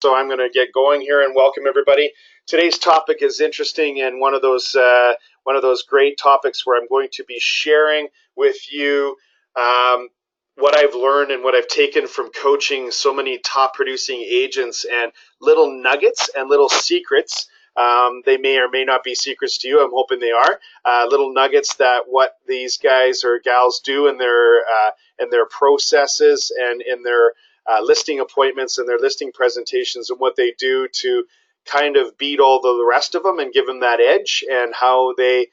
So I'm going to get going here and welcome everybody. Today's topic is interesting and one of those great topics where I'm going to be sharing with you what I've learned and what I've taken from coaching so many top producing agents and little nuggets and little secrets. They may or may not be secrets to you. I'm hoping they are little nuggets that what these guys or gals do in their processes and in their listing appointments and their listing presentations and what they do to kind of beat all the rest of them and give them that edge, and how they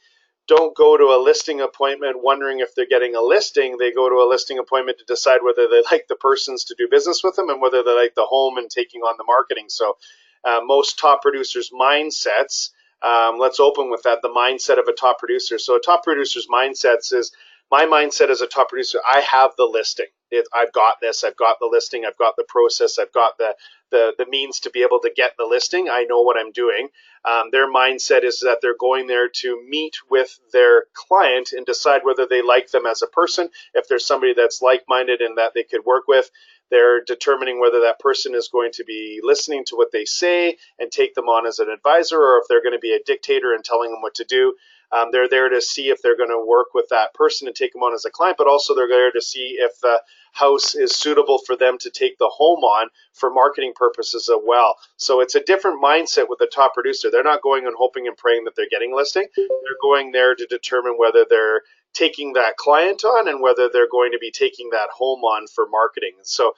don't go to a listing appointment wondering if they're getting a listing. They go to a listing appointment to decide whether they like the persons to do business with them and whether they like the home and taking on the marketing. So most top producers' mindsets, let's open with that, the mindset of a top producer. So a top producer's mindset is, my mindset as a top producer, I have the listing. I've got this. I've got the listing. I've got the process. I've got the means to be able to get the listing. I know what I'm doing. Their mindset is that they're going there to meet with their client and decide whether they like them as a person. If there's somebody that's like-minded and that they could work with, they're determining whether that person is going to be listening to what they say and take them on as an advisor, or if they're going to be a dictator and telling them what to do. They're there to see if they're going to work with that person and take them on as a client, but also they're there to see if the house is suitable for them to take the home on for marketing purposes as well. So it's a different mindset with the top producer. They're not going and hoping and praying that they're getting a listing. They're going there to determine whether they're taking that client on and whether they're going to be taking that home on for marketing. So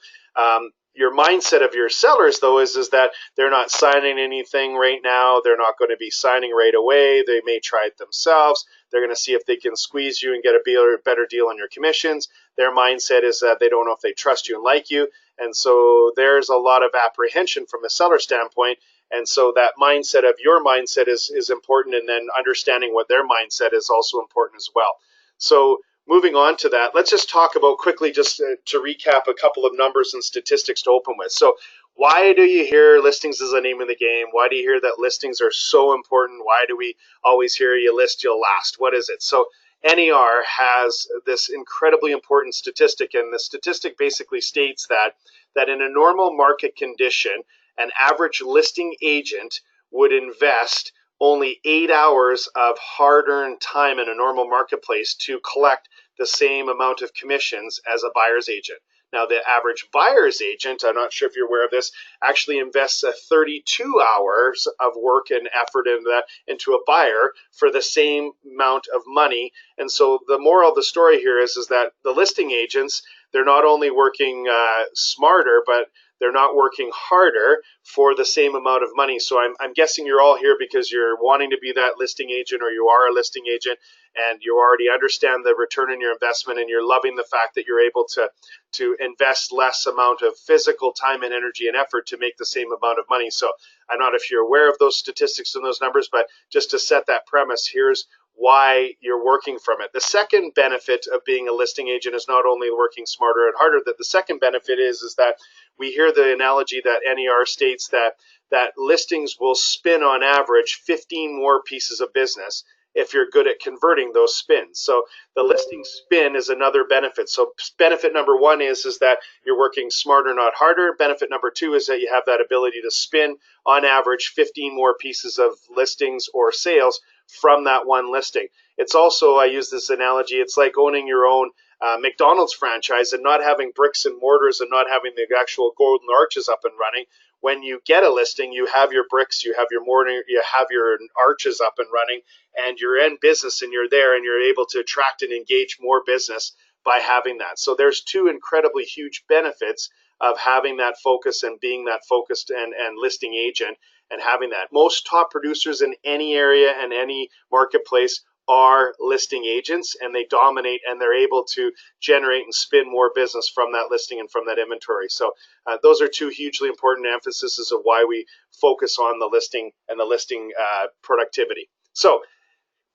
your mindset of your sellers, though, is that they're not signing anything right now. They're not going to be signing right away. They may try it themselves. They're going to see if they can squeeze you and get a better deal on your commissions. Their mindset is that they don't know if they trust you and like you. And so there's a lot of apprehension from a seller standpoint. And so that mindset of your mindset is important. And then understanding what their mindset is also important as well. So moving on to that, let's just talk about quickly, just to recap a couple of numbers and statistics to open with. So why do you hear listings is the name of the game? Why do you hear that listings are so important? Why do we always hear you list, you'll last? What is it? So NAR has this incredibly important statistic, and the statistic basically states that in a normal market condition, an average listing agent would invest only 8 hours of hard-earned time in a normal marketplace to collect the same amount of commissions as a buyer's agent. Now, the average buyer's agent, I'm not sure if you're aware of this, actually invests 32 hours of work and effort into a buyer for the same amount of money. And so the moral of the story here is that the listing agents, they're not only working smarter, but they're not working harder for the same amount of money. So I'm guessing you're all here because you're wanting to be that listing agent, or you are a listing agent, and you already understand the return on your investment, and you're loving the fact that you're able to invest less amount of physical time and energy and effort to make the same amount of money. So I'm not if you're aware of those statistics and those numbers, but just to set that premise, here's why you're working from it. The second benefit of being a listing agent is not only working smarter and harder, that the second benefit is that we hear the analogy that NAR states that listings will spin on average 15 more pieces of business if you're good at converting those spins. So the listing spin is another benefit. So benefit number one is that you're working smarter, not harder. Benefit number two is that you have that ability to spin on average 15 more pieces of listings or sales from that one listing. It's also, I use this analogy, it's like owning your own McDonald's franchise and not having bricks and mortars and not having the actual golden arches up and running. When you get a listing, you have your bricks, you have your mortar, you have your arches up and running, and you're in business and you're there and you're able to attract and engage more business by having that. So there's two incredibly huge benefits of having that focus and being that focused and listing agent and having that. Most top producers in any area and any marketplace are listing agents, and they dominate, and they're able to generate and spin more business from that listing and from that inventory. So those are two hugely important emphases of why we focus on the listing and the listing productivity. So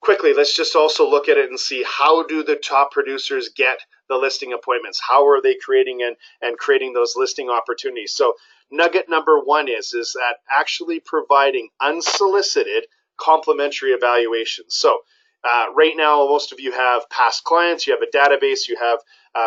quickly, let's just also look at it and see, how do the top producers get the listing appointments? How are they creating and creating those listing opportunities? So nugget number one is that actually providing unsolicited complimentary evaluations. So right now, most of you have past clients, you have a database, you have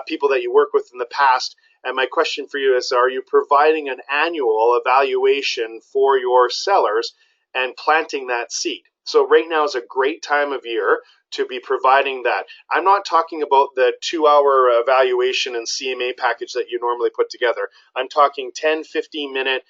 people that you work with in the past, And my question for you is, are you providing an annual evaluation for your sellers and planting that seed? So right now is a great time of year to be providing that. I'm not talking about the 2-hour evaluation and CMA package that you normally put together. I'm talking 10, 15-minute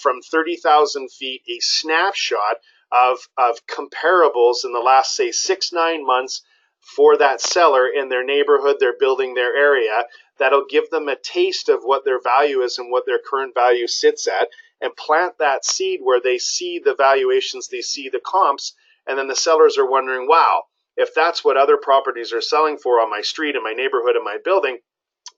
from 30,000 feet, a snapshot of comparables in the last, say, 6-9 months for that seller in their neighborhood, their building, their area. That'll give them a taste of what their value is and what their current value sits at, and plant that seed where they see the valuations, they see the comps, and then the sellers are wondering, wow, if that's what other properties are selling for on my street, in my neighborhood, in my building,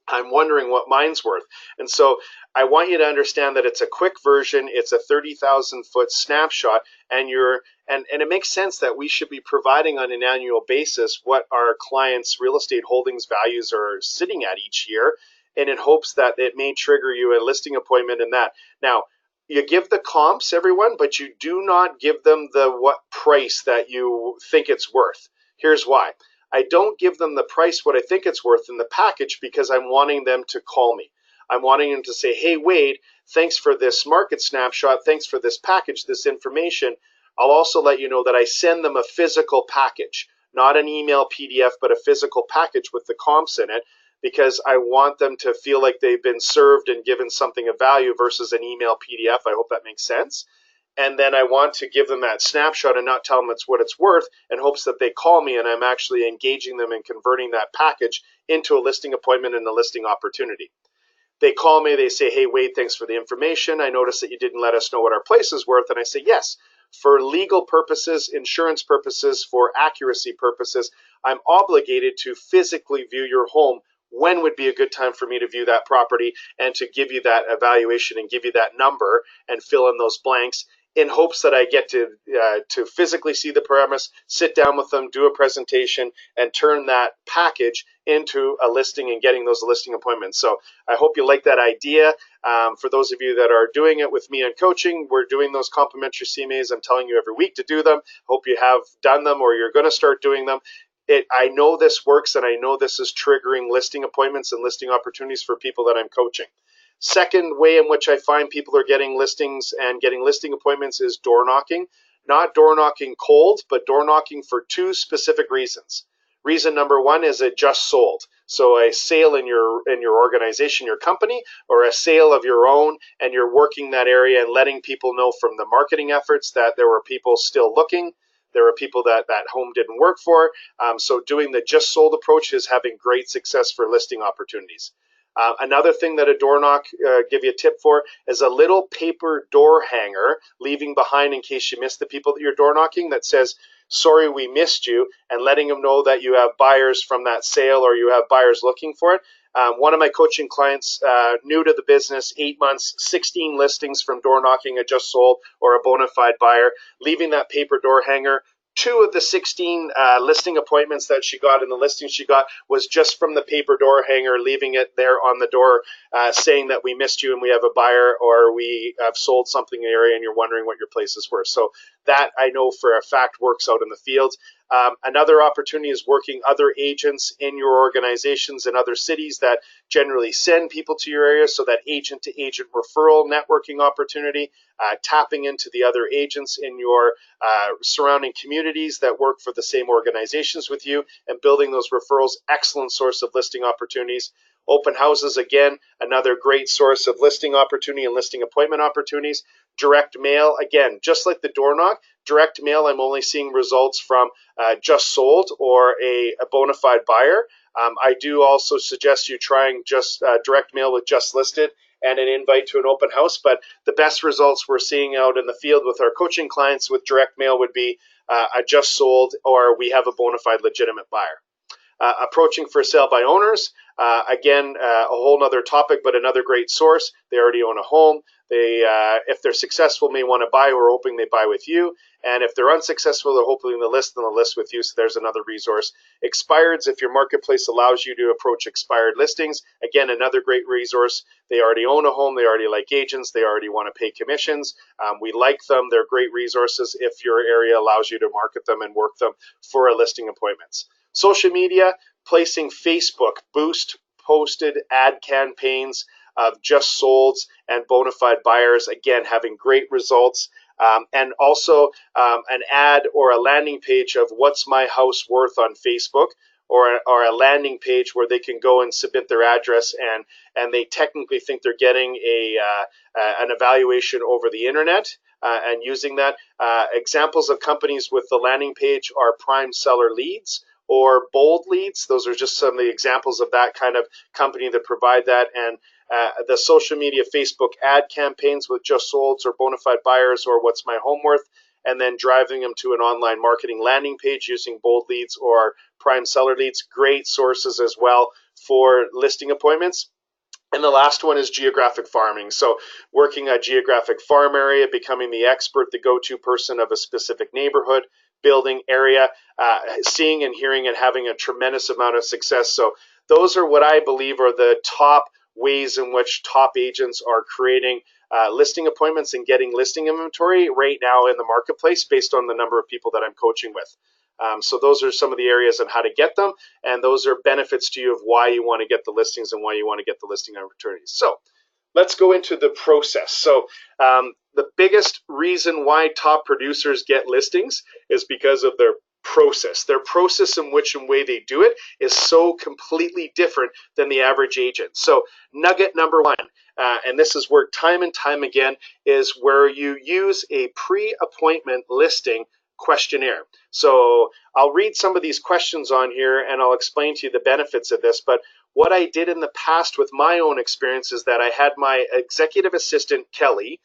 I'm wondering what mine's worth. And so I want you to understand that it's a quick version. It's a 30,000 foot snapshot, and it makes sense that we should be providing on an annual basis what our clients' real estate holdings values are sitting at each year, and in hopes that it may trigger you a listing appointment in that. Now, you give the comps, everyone, but you do not give them the what price that you think it's worth. Here's why. I don't give them the price what I think it's worth in the package because I'm wanting them to call me. I'm wanting them to say, hey, Wade, thanks for this market snapshot. Thanks for this package, this information. I'll also let you know that I send them a physical package, not an email PDF, but a physical package with the comps in it, because I want them to feel like they've been served and given something of value versus an email PDF. I hope that makes sense. And then I want to give them that snapshot and not tell them it's what it's worth, in hopes that they call me and I'm actually engaging them and converting that package into a listing appointment and a listing opportunity. They call me, they say, hey, Wade, thanks for the information. I noticed that you didn't let us know what our place is worth. And I say, yes, for legal purposes, insurance purposes, for accuracy purposes, I'm obligated to physically view your home. When would be a good time for me to view that property and to give you that evaluation and give you that number and fill in those blanks, in hopes that I get to physically see the premise, sit down with them, do a presentation, and turn that package into a listing and getting those listing appointments. So I hope you like that idea. For those of you that are doing it with me in coaching, we're doing those complimentary CMAs. I'm telling you every week to do them. Hope you have done them or you're going to start doing them. I know this works, and I know this is triggering listing appointments and listing opportunities for people that I'm coaching. Second way in which I find people are getting listings and getting listing appointments is door knocking. Not door knocking cold, but door knocking for two specific reasons. Reason number one is it just sold. So a sale in your organization, your company, or a sale of your own, and you're working that area and letting people know from the marketing efforts that there were people still looking. There are people that home didn't work for. So doing the just sold approach is having great success for listing opportunities. Another thing that a door knock, give you a tip for, is a little paper door hanger leaving behind in case you miss the people that you're door knocking, that says, sorry, we missed you, and letting them know that you have buyers from that sale or you have buyers looking for it. One of my coaching clients, new to the business, 8 months, 16 listings from door knocking, a just sold or a bona fide buyer, leaving that paper door hanger. 2 of the 16 listing appointments that she got, and the listing she got, was just from the paper door hanger, leaving it there on the door, saying that we missed you and we have a buyer, or we have sold something in the area and you're wondering what your place is worth. So that I know for a fact works out in the field. Another opportunity is working other agents in your organizations in other cities that generally send people to your area, so that agent to agent referral networking opportunity, tapping into the other agents in your surrounding communities that work for the same organizations with you and building those referrals. Excellent source of listing opportunities. Open houses, again, another great source of listing opportunity and listing appointment opportunities. Direct mail, again, just like the door knock, direct mail, I'm only seeing results from just sold or a bona fide buyer. I do also suggest you trying just direct mail with just listed and an invite to an open house, but the best results we're seeing out in the field with our coaching clients with direct mail would be a just sold or we have a bona fide legitimate buyer. Approaching for sale by owners, again, a whole nother topic, but another great source. They already own a home. They, if they're successful, may want to buy. We're hoping they buy with you. And if they're unsuccessful, they're hoping to list on the list with you. So there's another resource. Expireds, if your marketplace allows you to approach expired listings, again, another great resource. They already own a home. They already like agents. They already want to pay commissions. We like them. They're great resources if your area allows you to market them and work them for a listing appointments. Social media, placing Facebook boost posted ad campaigns of just solds and bona fide buyers, again, having great results. And also an ad or a landing page of what's my house worth on Facebook, or a landing page where they can go and submit their address, and they technically think they're getting an evaluation over the internet, and using that. Examples of companies with the landing page are Prime Seller Leads or Bold Leads. Those are just some of the examples of that kind of company that provide that. And the social media Facebook ad campaigns with just solds or bona fide buyers or what's my home worth, and then driving them to an online marketing landing page using Bold Leads or Prime Seller Leads. Great sources as well for listing appointments. And the last one is geographic farming. So working a geographic farm area, becoming the expert, the go-to person of a specific neighborhood, building area, seeing and hearing and having a tremendous amount of success. So those are what I believe are the top ways in which top agents are creating listing appointments and getting listing inventory right now in the marketplace based on the number of people that I'm coaching with. So those are some of the areas on how to get them, and those are benefits to you of why you want to get the listings and why you want to get the listing opportunities. So let's go into the process. So the biggest reason why top producers get listings is because of their process. Their process in which and way they do it is so completely different than the average agent. So nugget number one, and this has worked time and time again, is where you use a pre-appointment listing questionnaire. So I'll read some of these questions on here and I'll explain to you the benefits of this. But what I did in the past with my own experience is that I had my executive assistant, Kelly,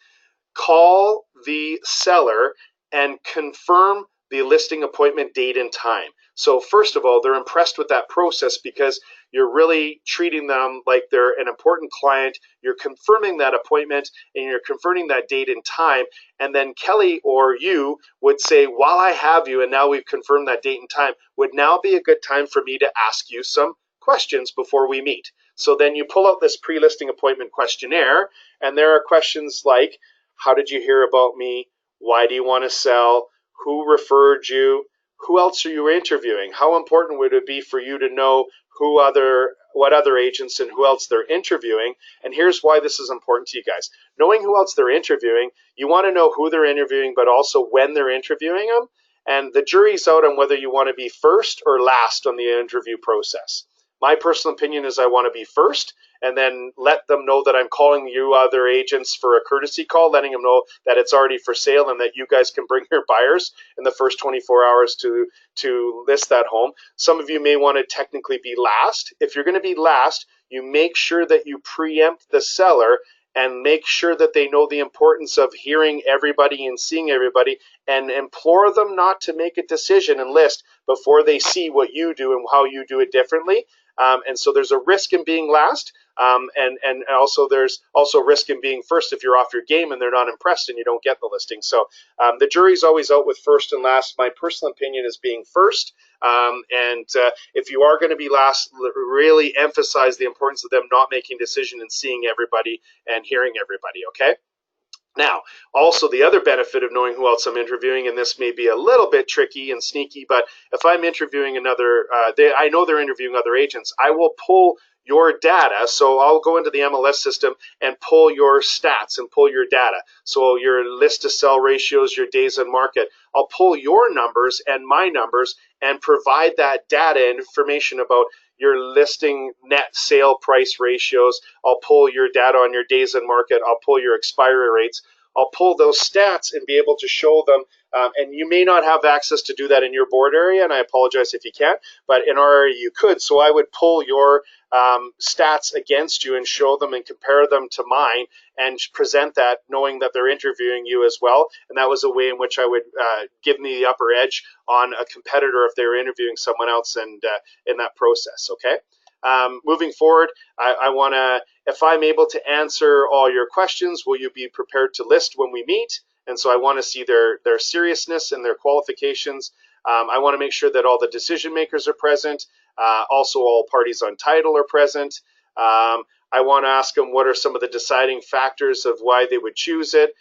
call the seller and confirm the listing appointment date and time. So first of all, they're impressed with that process because you're really treating them like they're an important client. You're confirming that appointment and you're confirming that date and time. And then Kelly or you would say, while I have you and now we've confirmed that date and time, would now be a good time for me to ask you some questions before we meet. So then you pull out this pre-listing appointment questionnaire, and there are questions like, how did you hear about me? Why do you want to sell? Who referred you? Who else are you interviewing? How important would it be for you to know what other agents and who else they're interviewing? And here's why this is important to you guys. Knowing who else they're interviewing, you want to know who they're interviewing, but also when they're interviewing them. And the jury's out on whether you want to be first or last on the interview process. My personal opinion is I want to be first, and then let them know that I'm calling you other agents for a courtesy call, letting them know that it's already for sale and that you guys can bring your buyers in the first 24 hours to list that home. Some of you may want to technically be last. If you're going to be last, you make sure that you preempt the seller and make sure that they know the importance of hearing everybody and seeing everybody, and implore them not to make a decision and list before they see what you do and how you do it differently. And so there's a risk in being last, and also there's also risk in being first if you're off your game and they're not impressed and you don't get the listing. So the jury's always out with first and last. My personal opinion is being first. And if you are going to be last, really emphasize the importance of them not making a decision and seeing everybody and hearing everybody, okay? Now, also the other benefit of knowing who else I'm interviewing, and this may be a little bit tricky and sneaky, but if I'm interviewing another, I know they're interviewing other agents, I will pull your data. So I'll go into the MLS system and pull your stats and pull your data. So your list to sell ratios, your days on market, I'll pull your numbers and my numbers and provide that data and information about your listing net sale price ratios. I'll pull your data on your days on market. I'll pull your expiry rates. I'll pull those stats and be able to show them. And you may not have access to do that in your board area, and I apologize if you can't, but in our area you could. So I would pull your stats against you and show them and compare them to mine and present that knowing that they're interviewing you as well. And that was a way in which I would give me the upper edge on a competitor if they were interviewing someone else, and in that process, okay? Moving forward, I want to, if I'm able to answer all your questions, will you be prepared to list when we meet? And so I want to see their seriousness and their qualifications. I want to make sure that all the decision makers are present. Also, all parties on title are present. I want to ask them what are some of the deciding factors of why they would choose it,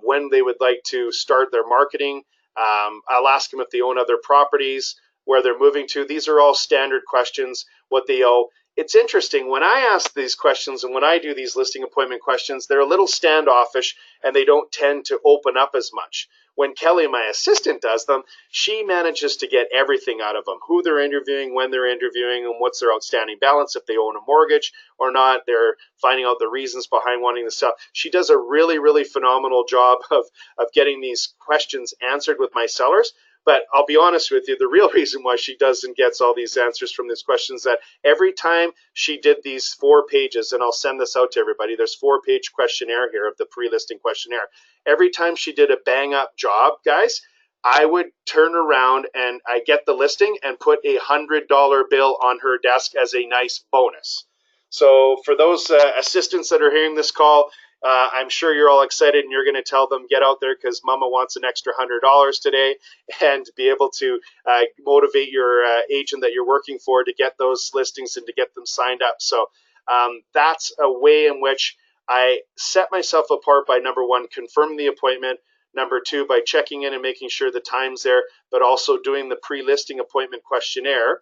when they would like to start their marketing. I'll ask them if they own other properties, where they're moving to. These are all standard questions, what they owe. it's interesting, when I ask these questions and when I do these listing appointment questions, they're a little standoffish and they don't tend to open up as much. When Kelly, my assistant, does them, she manages to get everything out of them: who they're interviewing, when they're interviewing, and what's their outstanding balance, if they own a mortgage or not. They're finding out the reasons behind wanting the stuff. She does a really, really phenomenal job of getting these questions answered with my sellers. But I'll be honest with you, the real reason why she does and gets all these answers from these questions, that every time she did these 4 pages, and I'll send this out to everybody, there's 4-page questionnaire here of the pre-listing questionnaire. Every time she did a bang up job, guys, I would turn around and I get the listing and put a $100 bill on her desk as a nice bonus. So for those assistants that are hearing this call, I'm sure you're all excited and you're going to tell them, get out there because Mama wants an extra $100 today, and be able to motivate your agent that you're working for to get those listings and to get them signed up. So that's a way in which I set myself apart by, number 1, confirming the appointment, number 2, by checking in and making sure the time's there, but also doing the pre-listing appointment questionnaire.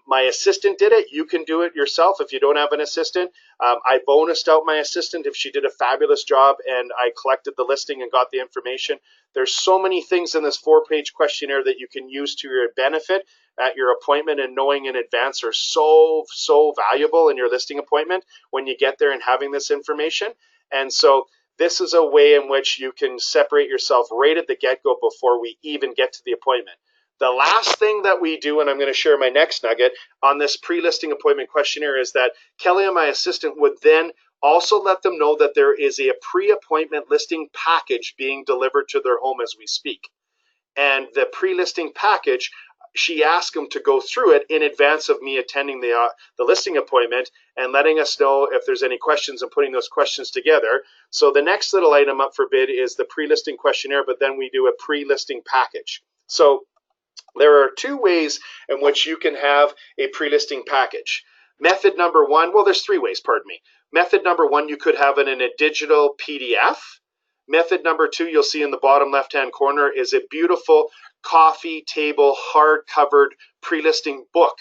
My assistant did it. You can do it yourself if you don't have an assistant. I bonused out my assistant if she did a fabulous job and I collected the listing and got the information. There's so many things in this 4-page questionnaire that you can use to your benefit at your appointment, and knowing in advance are so valuable in your listing appointment when you get there and having this information. And so this is a way in which you can separate yourself right at the get-go before we even get to the appointment. The last thing that we do, and I'm going to share my next nugget on this pre-listing appointment questionnaire, is that Kelly and my assistant would then also let them know that there is a pre-appointment listing package being delivered to their home as we speak. And the pre-listing package, she asked them to go through it in advance of me attending the listing appointment and letting us know if there's any questions and putting those questions together. So the next little item up for bid is the pre-listing questionnaire, but then we do a pre-listing package. So there are 2 ways in which you can have a pre-listing package. Method number 1, well, there's 3 ways, pardon me. Method number 1, you could have it in a digital PDF. Method number 2, you'll see in the bottom left-hand corner, is a beautiful coffee table hard-covered pre-listing book.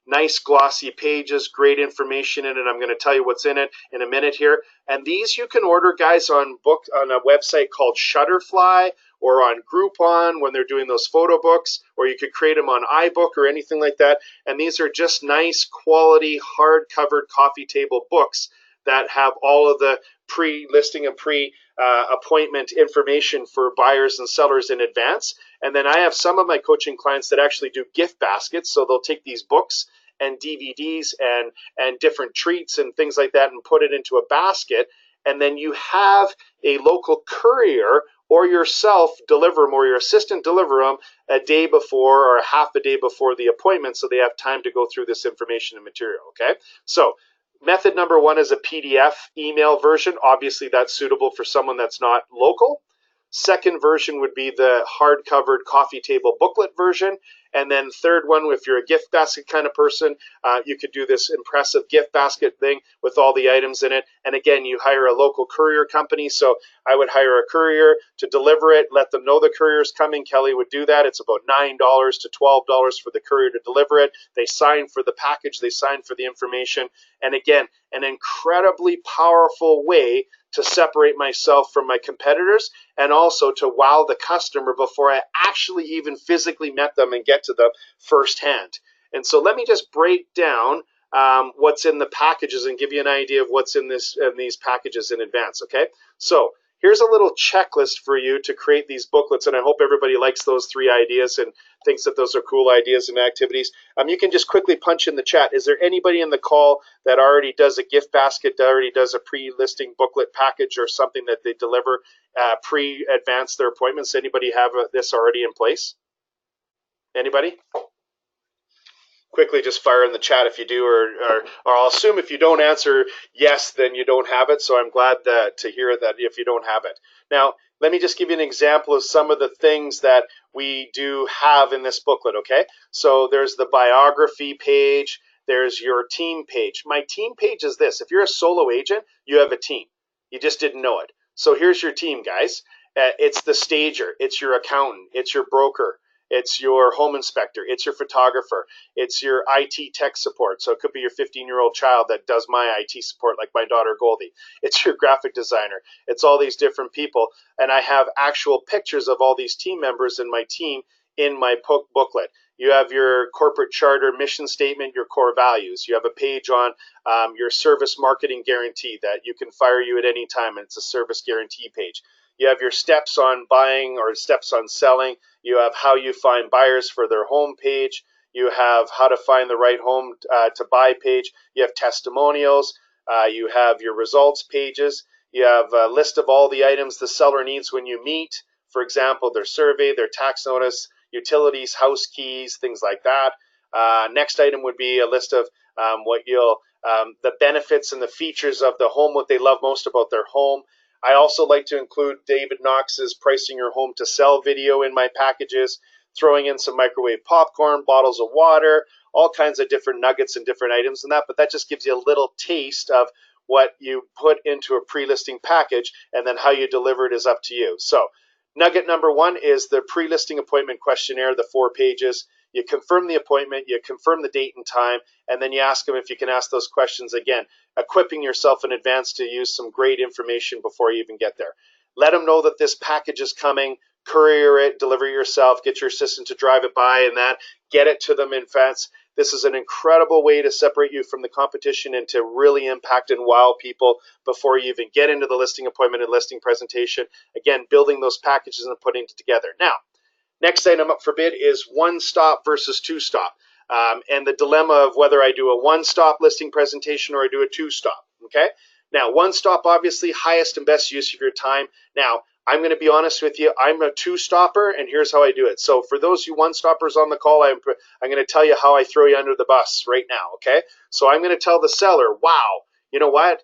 Nice glossy pages, great information in it. I'm going to tell you what's in it in a minute here. And these you can order, guys, on a website called Shutterfly or on Groupon when they're doing those photo books, or you could create them on iBook or anything like that. And these are just nice quality hard-covered coffee table books that have all of the pre-listing and pre-appointment information for buyers and sellers in advance. And then I have some of my coaching clients that actually do gift baskets. So they'll take these books and DVDs and different treats and things like that and put it into a basket. And then you have a local courier or yourself deliver them, or your assistant deliver them a day before or half a day before the appointment, so they have time to go through this information and material. Okay, so method number 1 is a PDF email version. Obviously, that's suitable for someone that's not local. Second version would be the hard-covered coffee table booklet version. And then third one, if you're a gift basket kind of person, you could do this impressive gift basket thing with all the items in it. And again, you hire a local courier company. So I would hire a courier to deliver it, let them know the courier's coming. Kelly would do that. It's about $9 to $12 for the courier to deliver it. They sign for the package. They sign for the information. And again, an incredibly powerful way to separate myself from my competitors, and also to wow the customer before I actually even physically met them and get to them firsthand. And so let me just break down what's in the packages and give you an idea of what's in these packages in advance, okay? So here's a little checklist for you to create these booklets, and I hope everybody likes those 3 ideas and thinks that those are cool ideas and activities. You can just quickly punch in the chat. Is there anybody in the call that already does a gift basket, that already does a pre-listing booklet package or something that they deliver pre-advance their appointments? Anybody have this already in place? Anybody? Quickly just fire in the chat if you do, or I'll assume if you don't answer yes, then you don't have it. So I'm glad to hear that if you don't have it. Now, let me just give you an example of some of the things that we do have in this booklet, okay? So there's the biography page. There's your team page. My team page is this. If you're a solo agent, you have a team. You just didn't know it. So here's your team, guys. It's the stager. It's your accountant. It's your broker. it's your home inspector, it's your photographer, it's your IT tech support. So it could be your 15-year-old child that does my IT support, like my daughter Goldie. It's your graphic designer. It's all these different people. And I have actual pictures of all these team members in my team in my booklet. You have your corporate charter, mission statement, your core values. You have a page on your service marketing guarantee that you can fire you at any time, and it's a service guarantee page. You have your steps on buying or steps on selling. You have how you find buyers for their home page. You have how to find the right home to buy page. You have testimonials. You have your results pages. You have a list of all the items the seller needs when you meet. For example, their survey, their tax notice, utilities, house keys, things like that. Next item would be a list of the benefits and the features of the home, what they love most about their home. I also like to include David Knox's Pricing Your Home to Sell video in my packages, throwing in some microwave popcorn, bottles of water, all kinds of different nuggets and different items in that, but that just gives you a little taste of what you put into a pre-listing package, and then how you deliver it is up to you. So nugget number one is the pre-listing appointment questionnaire, the 4 pages. You confirm the appointment, you confirm the date and time, and then you ask them if you can ask those questions again, equipping yourself in advance to use some great information before you even get there. Let them know that this package is coming, courier it, deliver it yourself, get your assistant to drive it by and that, get it to them in advance. This is an incredible way to separate you from the competition and to really impact and wow people before you even get into the listing appointment and listing presentation. Again, building those packages and putting it together. Now, next item up for bid is one stop versus two stop. And the dilemma of whether I do a one stop listing presentation or I do a two stop. Okay. Now, one stop, obviously, highest and best use of your time. Now, I'm going to be honest with you. I'm a two stopper, and here's how I do it. So for those you one stoppers on the call, I'm going to tell you how I throw you under the bus right now. Okay. So I'm going to tell the seller, wow, you know what?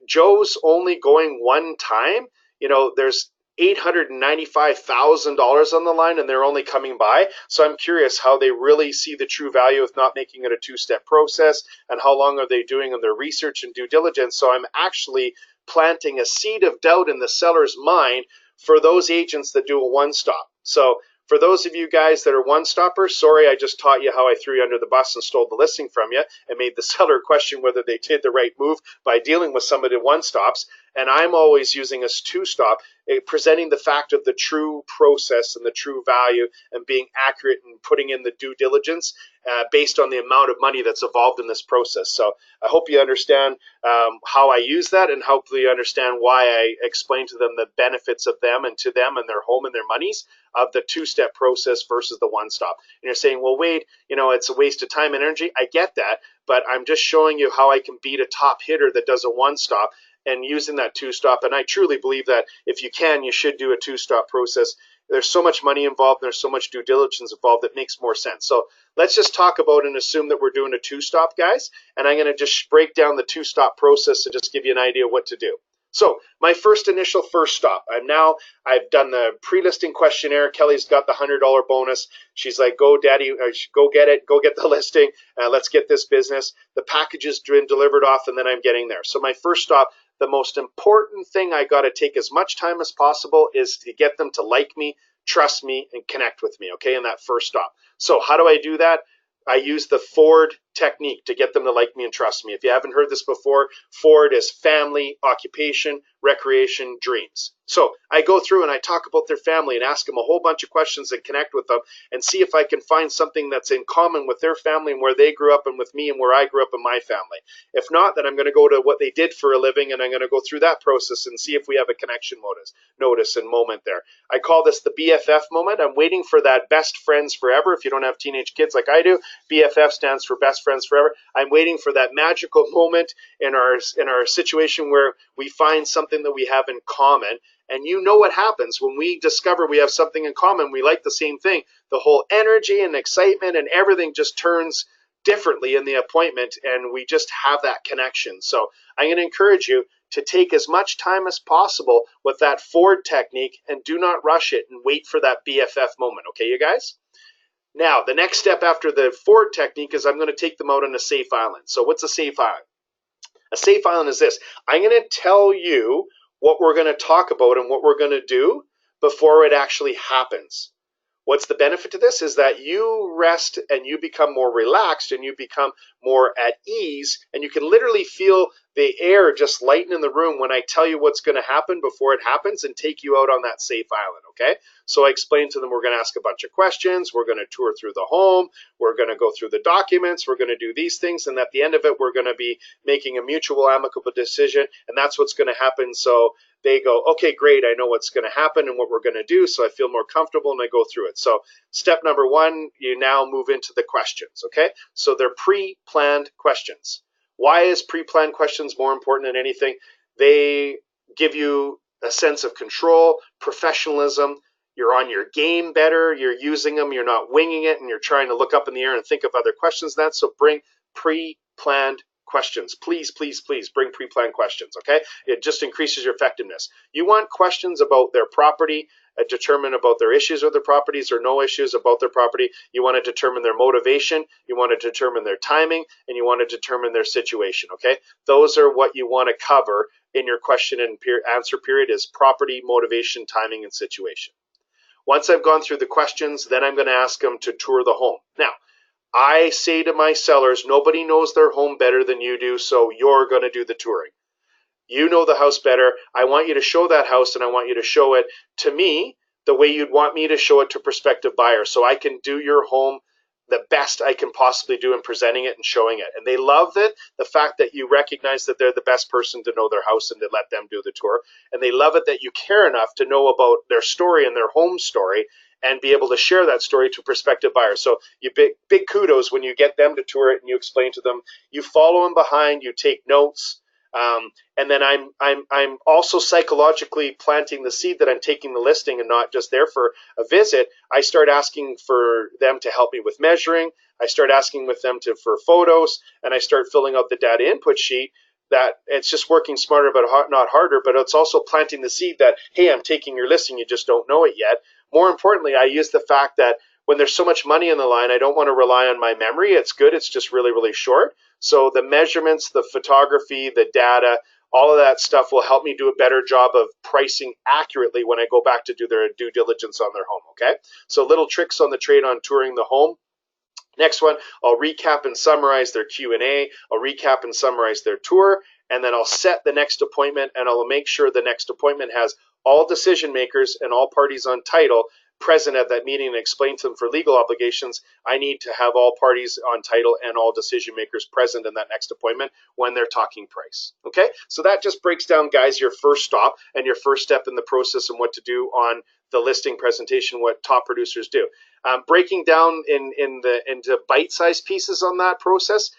Joe's only going one time. You know, there's $895,000 on the line, and they're only coming by. So I'm curious how they really see the true value of not making it a two-step process, and how long are they doing on their research and due diligence. So I'm actually planting a seed of doubt in the seller's mind for those agents that do a one-stop. So for those of you guys that are one-stoppers, sorry, I just taught you how I threw you under the bus and stole the listing from you and made the seller question whether they did the right move by dealing with somebody one-stops. And I'm always using a two-stop, presenting the fact of the true process and the true value, and being accurate and putting in the due diligence based on the amount of money that's involved in this process. So I hope you understand how I use that, and hopefully you understand why I explain to them the benefits of them and to them and their home and their monies of the two-step process versus the one-stop. And you're saying, well, Wade, you know, it's a waste of time and energy. I get that, but I'm just showing you how I can beat a top hitter that does a one-stop and using that two-stop. And I truly believe that if you can, you should do a two-stop process. There's so much money involved, and there's so much due diligence involved that makes more sense. So let's just talk about and assume that we're doing a two-stop, guys. And I'm going to just break down the two-stop process to just give you an idea what to do. So my first stop. I've done the pre-listing questionnaire. Kelly's got the $100 bonus. She's like, go daddy, go get it. Go get the listing. Let's get this business. The package is delivered off, and then I'm getting there. So my first stop, the most important thing I got to take as much time as possible is to get them to like me, trust me, and connect with me, okay, in that first stop. So how do I do that? I use the Ford technique to get them to like me and trust me. If you haven't heard this before, Ford is family, occupation, recreation, dreams. So I go through and I talk about their family and ask them a whole bunch of questions and connect with them and see if I can find something that's in common with their family and where they grew up and with me and where I grew up in my family. If not, then I'm going to go to what they did for a living, and I'm going to go through that process and see if we have a connection notice and moment there. I call this the BFF moment. I'm waiting for that best friends forever. If you don't have teenage kids like I do, BFF stands for best friends forever. I'm waiting for that magical moment in our situation where we find something that we have in common. And you know what happens when we discover we have something in common, we like the same thing. The whole energy and excitement and everything just turns differently in the appointment, and we just have that connection. So I'm going to encourage you to take as much time as possible with that Ford technique, and do not rush it, and wait for that BFF moment. Okay, you guys? Now, the next step after the Ford technique is I'm going to take them out on a safe island. So what's a safe island? A safe island is this. I'm going to tell you what we're going to talk about and what we're going to do before it actually happens. What's the benefit to this is that you rest and you become more relaxed and you become more at ease, and you can literally feel the air just lighten in the room when I tell you what's going to happen before it happens and take you out on that safe island, okay? So I explained to them we're going to ask a bunch of questions, we're going to tour through the home, we're going to go through the documents, we're going to do these things, and at the end of it we're going to be making a mutual amicable decision, and that's what's going to happen. So they go, okay, great, I know what's going to happen and what we're going to do, so I feel more comfortable and I go through it. So step number one, you now move into the questions, okay? So they're pre-planned questions. Why is pre-planned questions more important than anything? They give you a sense of control, professionalism, you're on your game better, you're using them, you're not winging it, and you're trying to look up in the air and think of other questions than that. So bring pre-planned questions. Please, please, please bring pre-planned questions, okay? It just increases your effectiveness. You want questions about their property, determine about their issues with their properties or no issues about their property. You want to determine their motivation, you want to determine their timing, and you want to determine their situation, okay? Those are what you want to cover in your question and answer period is property, motivation, timing, and situation. Once I've gone through the questions, then I'm going to ask them to tour the home. Now, I say to my sellers, nobody knows their home better than you do, so you're going to do the touring. You know the house better. I want you to show that house, and I want you to show it to me the way you'd want me to show it to prospective buyers, so I can do your home the best I can possibly do in presenting it and showing it. And they love it, the fact that you recognize that they're the best person to know their house and to let them do the tour. And they love it that you care enough to know about their story and their home story and be able to share that story to prospective buyers. So you big kudos when you get them to tour it and you explain to them. You follow them behind, you take notes. And then I'm also psychologically planting the seed that I'm taking the listing and not just there for a visit. I start asking for them to help me with measuring. I start asking with them for photos, and I start filling out the data input sheet. That it's just working smarter but not harder, but it's also planting the seed that, hey, I'm taking your listing, you just don't know it yet. More importantly, I use the fact that when there's so much money in the line, I don't want to rely on my memory. It's good, it's just really, really short. So the measurements, the photography, the data, all of that stuff will help me do a better job of pricing accurately when I go back to do their due diligence on their home, okay? So little tricks on the trade on touring the home. Next one, I'll recap and summarize their Q&A, I'll recap and summarize their tour, and then I'll set the next appointment, and I'll make sure the next appointment has all decision makers and all parties on title present at that meeting and explain to them for legal obligations. I need to have all parties on title and all decision makers present in that next appointment when they're talking price. Okay, so that just breaks down, guys, your first stop and your first step in the process and what to do on the listing presentation, what top producers do. Breaking down into bite-sized pieces on that process.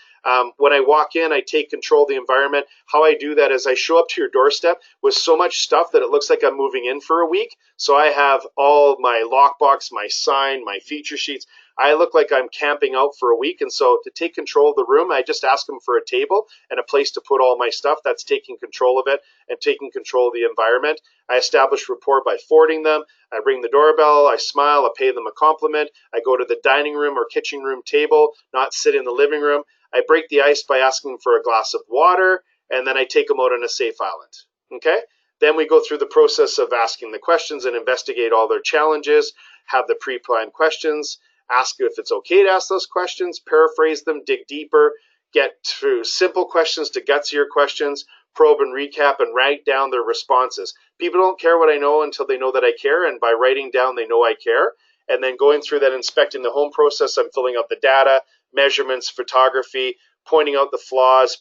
When I walk in, I take control of the environment. How I do that is I show up to your doorstep with so much stuff that it looks like I'm moving in for a week. So I have all my lockbox, my sign, my feature sheets. I look like I'm camping out for a week. And so to take control of the room, I just ask them for a table and a place to put all my stuff. That's taking control of it and taking control of the environment. I establish rapport by forwarding them. I ring the doorbell, I smile, I pay them a compliment. I go to the dining room or kitchen room table, not sit in the living room. I break the ice by asking for a glass of water, and then I take them out on a safe island. Okay? Then we go through the process of asking the questions and investigate all their challenges, have the pre-planned questions, ask if it's okay to ask those questions, paraphrase them, dig deeper, get through simple questions to gutsier questions, probe and recap, and write down their responses. People don't care what I know until they know that I care, and by writing down, they know I care. And then going through that inspecting the home process, I'm filling out the data, measurements, photography, pointing out the flaws,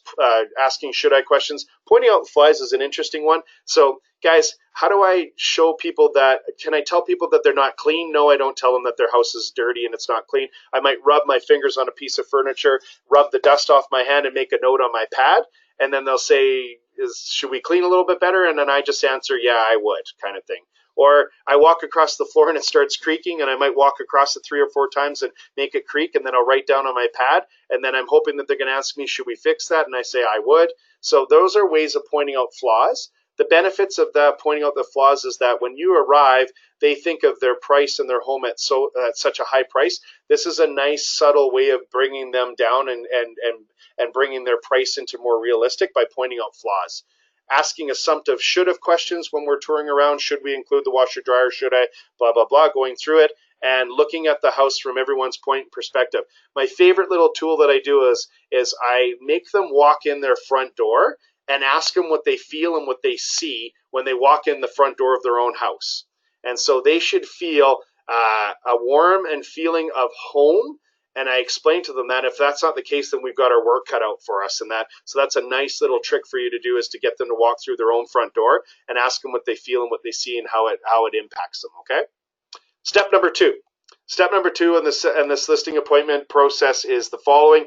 asking should I questions. Pointing out the flaws is an interesting one. So guys, how do I show people that, can I tell people that they're not clean? No, I don't tell them that their house is dirty and it's not clean. I might rub my fingers on a piece of furniture, rub the dust off my hand and make a note on my pad. And then they'll say, should we clean a little bit better? And then I just answer, yeah, I would, kind of thing. Or I walk across the floor and it starts creaking, and I might walk across it 3 or 4 times and make it creak, and then I'll write down on my pad, and then I'm hoping that they're going to ask me, should we fix that? And I say, I would. So those are ways of pointing out flaws. The benefits of that pointing out the flaws is that when you arrive, they think of their price and their home at such a high price. This is a nice, subtle way of bringing them down and bringing their price into more realistic by pointing out flaws. Asking assumptive should have questions when we're touring around. Should we include the washer dryer? Should I? Blah, blah, blah, going through it. and looking at the house from everyone's point and perspective. My favorite little tool that I do is I make them walk in their front door and ask them what they feel and what they see when they walk in the front door of their own house. And so they should feel a warm and feeling of home. And I explain to them that if that's not the case, then we've got our work cut out for us. And that, so that's a nice little trick for you to do, is to get them to walk through their own front door and ask them what they feel and what they see and how it impacts them. Okay. Step number two. Step number two in this listing appointment process is the following.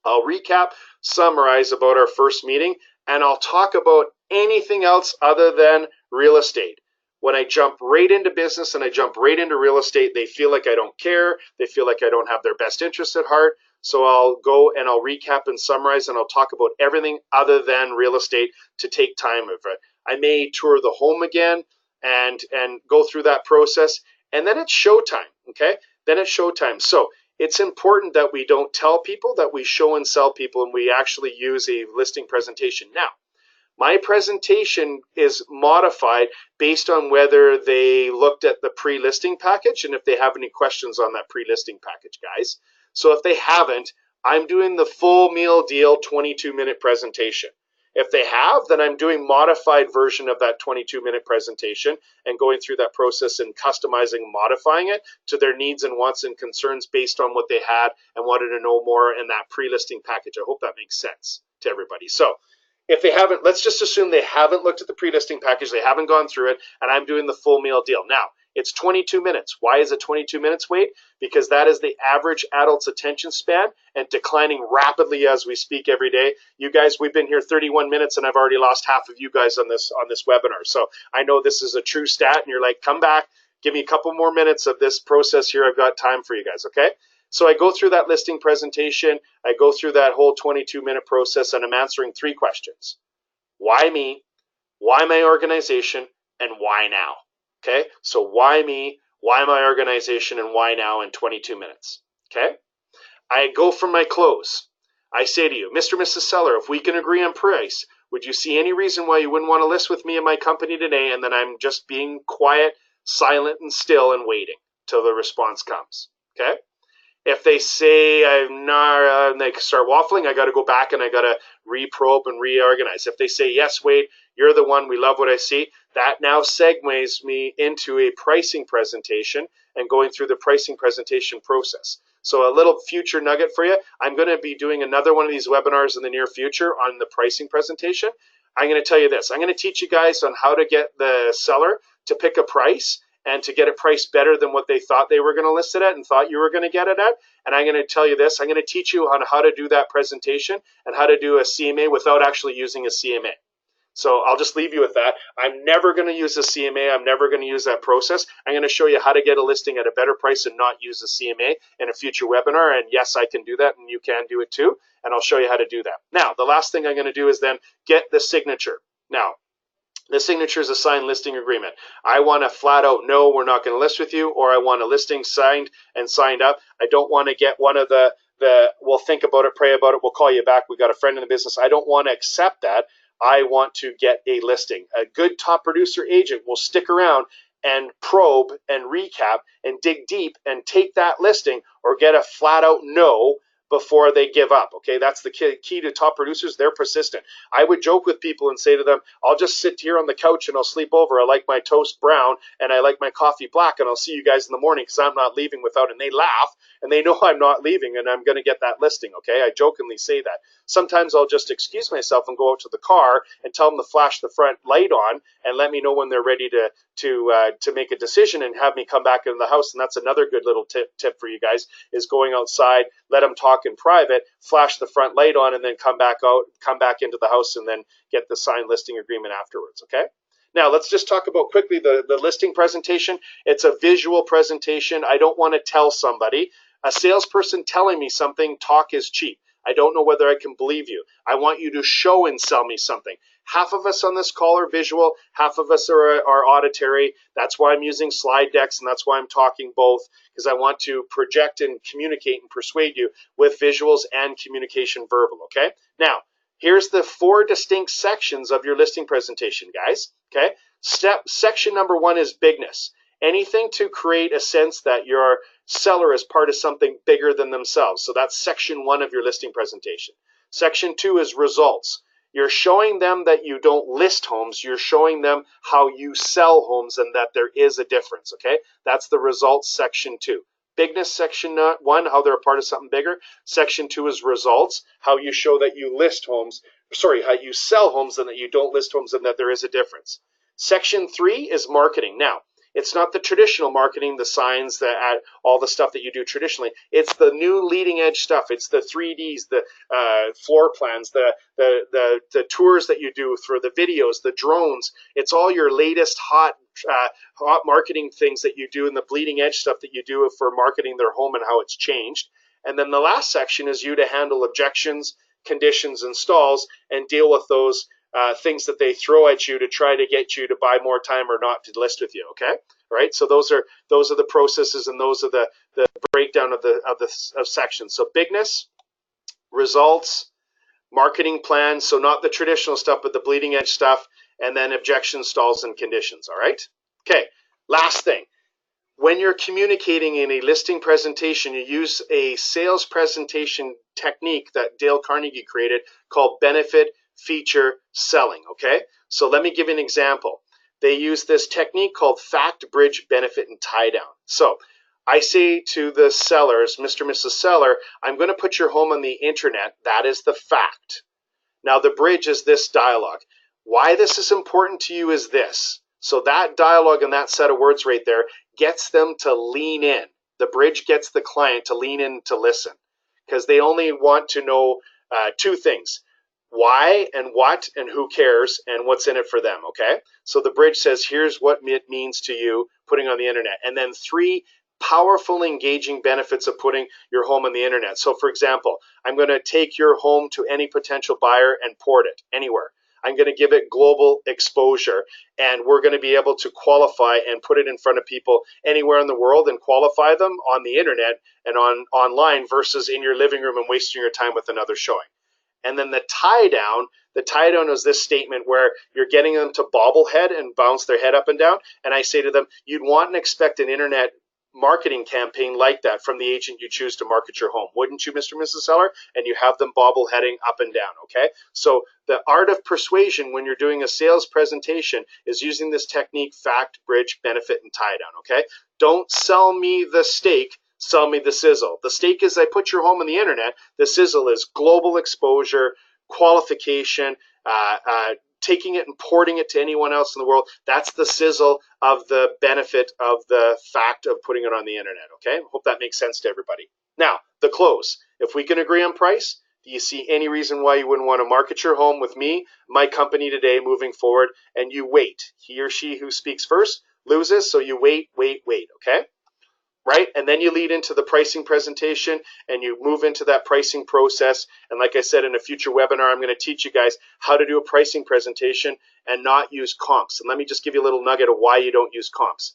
I'll recap, summarize about our first meeting, and I'll talk about anything else other than real estate. When I jump right into business and I jump right into real estate, they feel like I don't care. They feel like I don't have their best interests at heart. So I'll go and I'll recap and summarize, and I'll talk about everything other than real estate to take time of it. I may tour the home again and go through that process, and then it's showtime. Okay, then it's showtime. So it's important that we don't tell people, that we show and sell people, and we actually use a listing presentation. Now, my presentation is modified based on whether they looked at the pre-listing package and if they have any questions on that pre-listing package, guys. So if they haven't, I'm doing the full meal deal 22-minute presentation. If they have, then I'm doing modified version of that 22-minute presentation and going through that process and customizing, modifying it to their needs and wants and concerns based on what they had and wanted to know more in that pre-listing package. I hope that makes sense to everybody. So if they haven't, let's just assume they haven't looked at the pre-listing package, they haven't gone through it, and I'm doing the full meal deal. Now, it's 22 minutes. Why is it 22 minutes, Wade? Because that is the average adult's attention span and declining rapidly as we speak every day. You guys, we've been here 31 minutes and I've already lost half of you guys on this webinar. So I know this is a true stat and you're like, come back, give me a couple more minutes of this process here. I've got time for you guys, okay? So I go through that listing presentation, I go through that whole 22-minute process, and I'm answering 3 questions. Why me? Why my organization? And why now? Okay, so why me, why my organization, and why now in 22 minutes? Okay, I go from my close. I say to you, Mr. and Mrs. Seller, if we can agree on price, would you see any reason why you wouldn't want to list with me and my company today? And then I'm just being quiet, silent, and still and waiting till the response comes. Okay. If they say I'm not, and they start waffling, I got to go back and I got to reprobe and reorganize. If they say, yes, Wade, you're the one, we love what I see, that now segues me into a pricing presentation and going through the pricing presentation process. So a little future nugget for you. I'm going to be doing another one of these webinars in the near future on the pricing presentation. I'm going to tell you this. I'm going to teach you guys on how to get the seller to pick a price and to get it priced better than what they thought they were going to list it at and thought you were going to get it at. And I'm going to tell you this, I'm going to teach you on how to do that presentation and how to do a CMA without actually using a CMA. So I'll just leave you with that. I'm never going to use a CMA. I'm never going to use that process. I'm going to show you how to get a listing at a better price and not use a CMA in a future webinar. And yes, I can do that, and you can do it too. And I'll show you how to do that. Now, the last thing I'm going to do is then get the signature. Now, the signature is a signed listing agreement. I want a flat out no, we're not going to list with you, or I want a listing signed and signed up. I don't want to get one of the we'll think about it, pray about it, we'll call you back, we got a friend in the business. I don't want to accept that. I want to get a listing. A good top producer agent will stick around and probe and recap and dig deep and take that listing or get a flat out no before they give up. Okay, that's the key to top producers. They're persistent. I would joke with people and say to them, I'll just sit here on the couch and I'll sleep over. I like my toast brown and I like my coffee black, and I'll see you guys in the morning because I'm not leaving without. And they laugh and they know I'm not leaving and I'm going to get that listing. Okay, I jokingly say that. Sometimes I'll just excuse myself and go out to the car and tell them to flash the front light on and let me know when they're ready to make a decision and have me come back into the house. And that's another good little tip for you guys, is going outside, let them talk in private, flash the front light on, and then come back out, come back into the house, and then get the signed listing agreement afterwards. Okay. Now let's just talk about quickly the listing presentation. It's a visual presentation. I don't want to tell somebody. A salesperson telling me something, talk is cheap. I don't know whether I can believe you. I want you to show and sell me something. Half of us on this call are visual, half of us are auditory. That's why I'm using slide decks, and that's why I'm talking both, because I want to project and communicate and persuade you with visuals and communication verbal, okay? Now, here's the 4 distinct sections of your listing presentation, guys, okay? Section number 1 is bigness. Anything to create a sense that your seller is part of something bigger than themselves. So that's section 1 of your listing presentation. Section 2 is results. You're showing them that you don't list homes. You're showing them how you sell homes and that there is a difference, okay? That's the results section 2. Bigness section 1, how they're a part of something bigger. Section 2 is results, how you show that you list homes, how you sell homes and that you don't list homes and that there is a difference. Section 3 is marketing. Now, it's not the traditional marketing, the signs, all the stuff that you do traditionally. It's the new leading edge stuff. It's the 3Ds, the floor plans, the tours that you do for the videos, the drones. It's all your latest hot marketing things that you do and the bleeding edge stuff that you do for marketing their home and how it's changed. And then the last section is you to handle objections, conditions, and stalls and deal with those things that they throw at you to try to get you to buy more time or not to list with you. Okay, right? So those are the processes, and those are the breakdown of sections. So bigness, results, marketing plans. So not the traditional stuff, but the bleeding edge stuff, and then objections, stalls, and conditions. All right. Okay. Last thing. When you're communicating in a listing presentation, you use a sales presentation technique that Dale Carnegie created called benefit feature selling, okay? So let me give you an example. They use this technique called fact, bridge, benefit, and tie down. So I say to the sellers, Mr. Mrs. Seller, I'm going to put your home on the internet. That is the fact. Now the bridge is this dialogue. Why this is important to you is this. So that dialogue and that set of words right there gets them to lean in. The bridge gets the client to lean in to listen because they only want to know two things. Why and what and who cares and what's in it for them, okay? So the bridge says, here's what it means to you putting on the internet. And then 3 powerful, engaging benefits of putting your home on the internet. So for example, I'm going to take your home to any potential buyer and port it anywhere. I'm going to give it global exposure, and we're going to be able to qualify and put it in front of people anywhere in the world and qualify them on the internet and online versus in your living room and wasting your time with another showing. And then the tie down is this statement where you're getting them to bobblehead and bounce their head up and down. And I say to them, you'd want and expect an internet marketing campaign like that from the agent you choose to market your home, wouldn't you, Mr. and Mrs. Seller? And you have them bobbleheading up and down, okay? So the art of persuasion when you're doing a sales presentation is using this technique, fact, bridge, benefit, and tie down, okay? Don't sell me the steak, sell me the sizzle. The steak is I put your home on the internet. The sizzle is global exposure, qualification, taking it and porting it to anyone else in the world. That's the sizzle of the benefit of the fact of putting it on the internet, okay? Hope that makes sense to everybody. Now, the close. If we can agree on price, do you see any reason why you wouldn't want to market your home with me, my company today moving forward, and you wait? He or she who speaks first loses, so you wait, okay? Right? And then you lead into the pricing presentation and you move into that pricing process. And like I said, in a future webinar, I'm going to teach you guys how to do a pricing presentation and not use comps. And let me just give you a little nugget of why you don't use comps.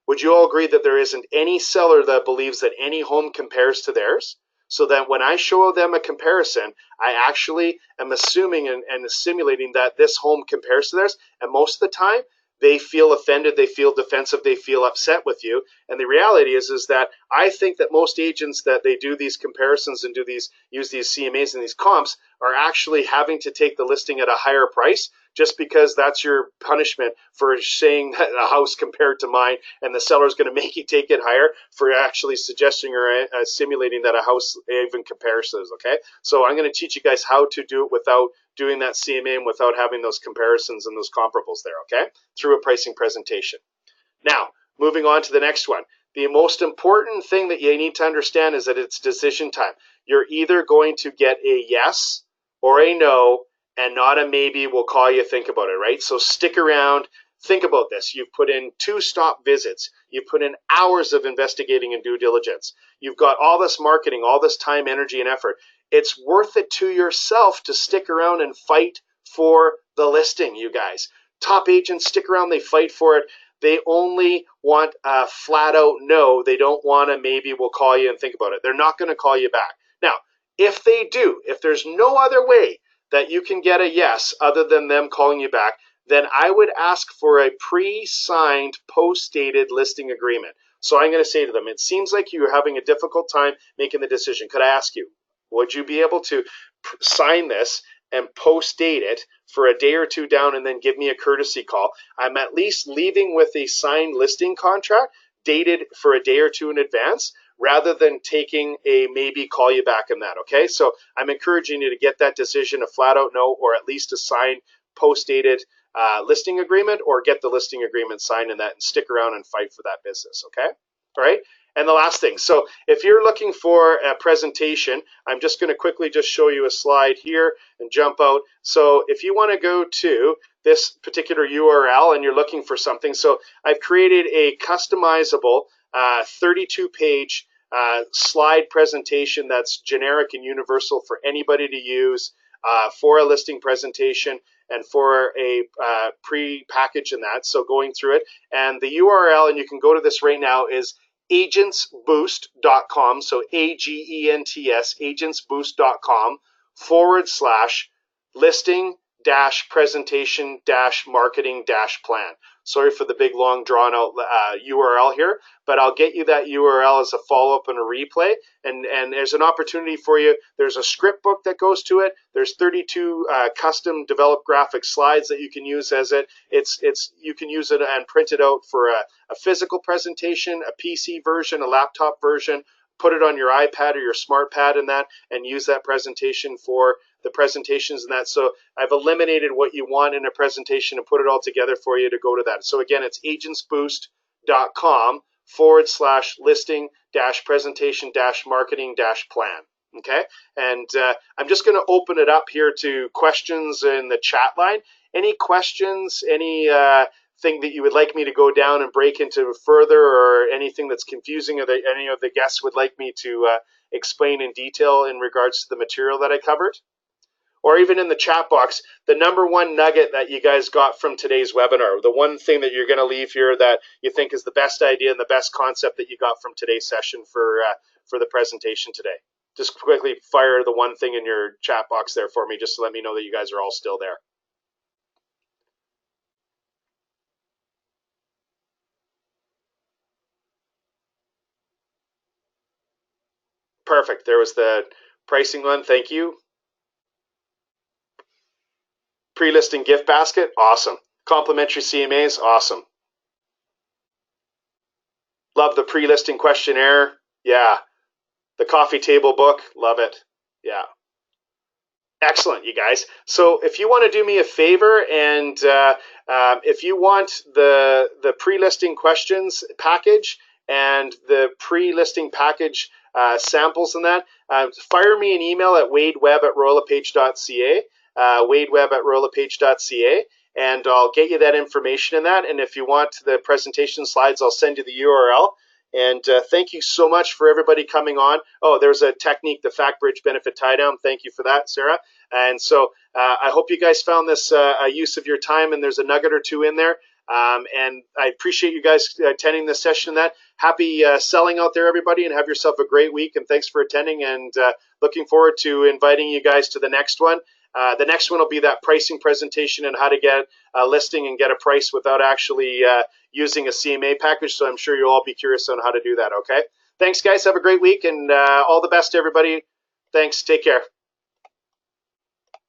Would you all agree that there isn't any seller that believes that any home compares to theirs? So that when I show them a comparison, I actually am assuming and simulating that this home compares to theirs. And most of the time, they feel offended, they feel defensive, they feel upset with you. And the reality is that I think that most agents that they do these comparisons and use these CMAs and these comps are actually having to take the listing at a higher price just because that's your punishment for saying that a house compared to mine, and the seller's going to make you take it higher for actually suggesting or simulating that a house even compares to this, okay? So I'm going to teach you guys how to do it without doing that CMA and without having those comparisons and those comparables there, okay? Through a pricing presentation. Now, moving on to the next one. The most important thing that you need to understand is that it's decision time. You're either going to get a yes or a no, and not a maybe, we'll call you, think about it, right? So stick around, think about this. You've put in 2 stop visits. You've put in hours of investigating and due diligence. You've got all this marketing, all this time, energy, and effort. It's worth it to yourself to stick around and fight for the listing, you guys. Top agents stick around, they fight for it. They only want a flat out no. They don't want a maybe, we'll call you and think about it. They're not going to call you back. Now, if they do, if there's no other way that you can get a yes other than them calling you back, then I would ask for a pre-signed, post-dated listing agreement. So I'm going to say to them, it seems like you're having a difficult time making the decision. Could I ask you, would you be able to sign this and post-date it for a day or two down and then give me a courtesy call? I'm at least leaving with a signed listing contract dated for a day or two in advance, rather than taking a maybe call you back in that, okay? So I'm encouraging you to get that decision a flat out no, or at least a signed post-dated listing agreement, or get the listing agreement signed in that and stick around and fight for that business, okay? All right. And the last thing, so if you're looking for a presentation, I'm just going to quickly just show you a slide here and jump out. So if you want to go to this particular URL and you're looking for something, so I've created a customizable 32-page slide presentation that's generic and universal for anybody to use for a listing presentation and for a pre-package in that. So going through it, and the URL, and you can go to this right now, is agentsboost.com. So AGENTS, agentsboost.com /listing presentation marketing plan. Sorry for the big long drawn out URL here, but I'll get you that URL as a follow-up and a replay. And there's an opportunity for you. There's a script book that goes to it. There's 32 custom developed graphic slides that you can use as it. You can use it and print it out for a physical presentation, a PC version, a laptop version. Put it on your iPad or your smart pad in that, and use that presentation for the presentations and that. So I've eliminated what you want in a presentation and put it all together for you to go to that. So again, it's agentsboost.com /listing presentation marketing plan. Okay, and I'm just going to open it up here to questions in the chat line. Any questions, any thing that you would like me to go down and break into further, or anything that's confusing, or that any of the guests would like me to explain in detail in regards to the material that I covered? Or even in the chat box, the number one nugget that you guys got from today's webinar, the one thing that you're going to leave here that you think is the best idea and the best concept that you got from today's session for the presentation today. Just quickly fire the one thing in your chat box there for me, just to let me know that you guys are all still there. Perfect. There was the pricing one. Thank you. Pre-listing gift basket. Awesome. Complimentary CMAs. Awesome. Love the pre-listing questionnaire. Yeah. The coffee table book. Love it. Yeah. Excellent, you guys. So if you want to do me a favor, and if you want the pre-listing questions package and the pre-listing package samples and that, fire me an email at wadewebb@royallepage.ca, wadewebb@royallepage.ca, and I'll get you that information in that. And if you want the presentation slides, I'll send you the URL. And thank you so much for everybody coming on. Oh, there's a technique, the Fact Bridge Benefit Tie Down. Thank you for that, Sarah. And so I hope you guys found this a use of your time, and there's a nugget or two in there. And I appreciate you guys attending this session. That happy selling out there, everybody, and have yourself a great week. And thanks for attending, and looking forward to inviting you guys to the next one. The next one will be that pricing presentation and how to get a listing and get a price without actually using a CMA package. So I'm sure you'll all be curious on how to do that, okay? Thanks, guys. Have a great week, and all the best to everybody. Thanks. Take care.